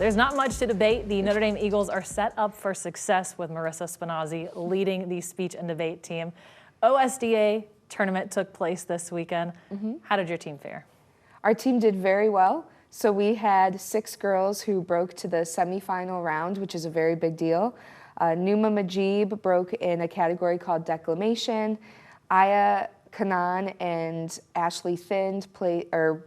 There's not much to debate. The Notre Dame Eagles are set up for success with Marissa Spinazzi leading the speech and debate team. OSDA tournament took place this weekend. How did your team fare? Our team did very well. So we had 6 girls who broke to the semifinal round, which is a very big deal. Numa Majib broke in a category called declamation. Aya Kanan and Ashley Thind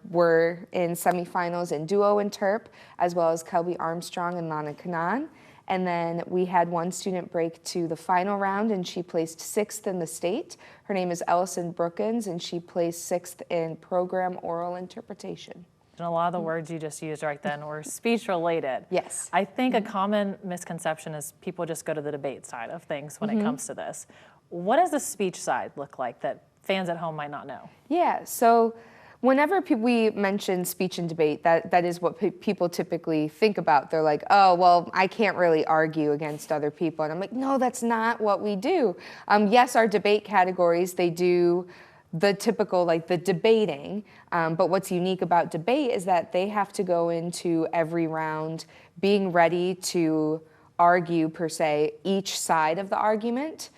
were in semifinals in duo interp, as well as Kelby Armstrong and Lana Kanan. And then we had one student break to the final round, and she placed 6th in the state. Her name is Ellison Brookins, and she placed 6th in program oral interpretation. And a lot of the words you just used right then were speech related. Yes. I think a common misconception is people just go to the debate side of things when it comes to this. What does the speech side look like that fans at home might not know? Yeah, so whenever we mention speech and debate, that is what people typically think about. They're like, oh, well, I can't really argue against other people. And I'm like, no, that's not what we do. Yes, our debate categories, they do the typical, like the debating, but what's unique about debate is that they have to go into every round being ready to argue, per se, each side of the argument.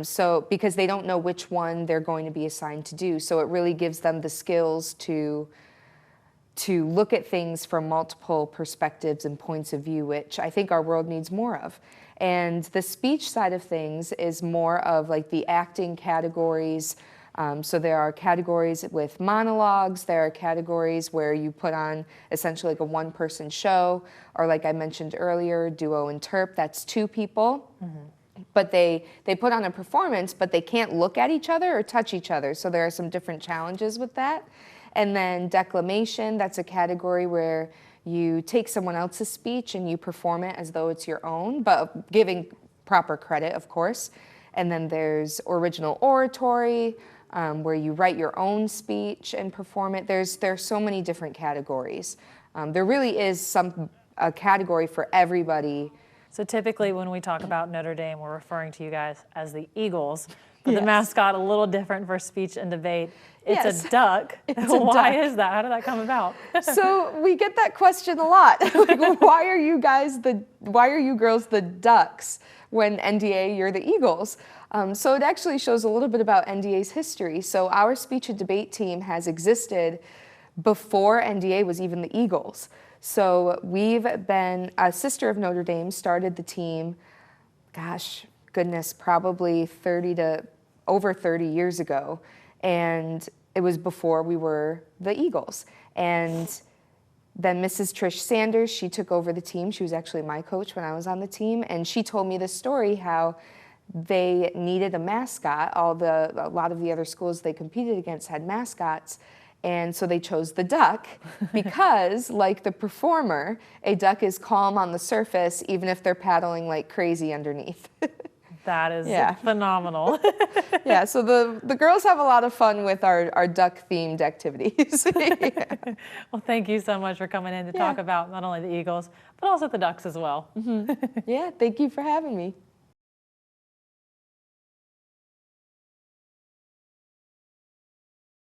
So because they don't know which one they're going to be assigned to do. So it really gives them the skills to look at things from multiple perspectives and points of view, which I think our world needs more of. And the speech side of things is more of like the acting categories. So there are categories with monologues, there are categories where you put on essentially like a one-person show, or like I mentioned earlier, duo interp, that's 2 people. But they put on a performance, but they can't look at each other or touch each other. So there are some different challenges with that. And then declamation, that's a category where you take someone else's speech and you perform it as though it's your own, but giving proper credit, of course. And then there's original oratory, where you write your own speech and perform it. There's so many different categories. There really is a category for everybody. So typically when we talk about Notre Dame, we're referring to you guys as the Eagles, but the mascot a little different for speech and debate. It's a duck. Why is that? How did that come about? So we get that question a lot. Like, why are you girls the ducks when NDA, you're the Eagles? So it actually shows a little bit about NDA's history. So our speech and debate team has existed before NDA was even the Eagles. So we've been, a sister of Notre Dame started the team, probably over 30 years ago. And it was before we were the Eagles. And then Mrs. Trish Sanders, she took over the team. She was actually my coach when I was on the team. And she told me this story, how they needed a mascot. A lot of the other schools they competed against had mascots. And so they chose the duck because, like the performer, a duck is calm on the surface, even if they're paddling like crazy underneath. That is phenomenal. Yeah, so the girls have a lot of fun with our duck-themed activities. Well, thank you so much for coming in to talk about not only the Eagles, but also the Ducks as well. Yeah, thank you for having me.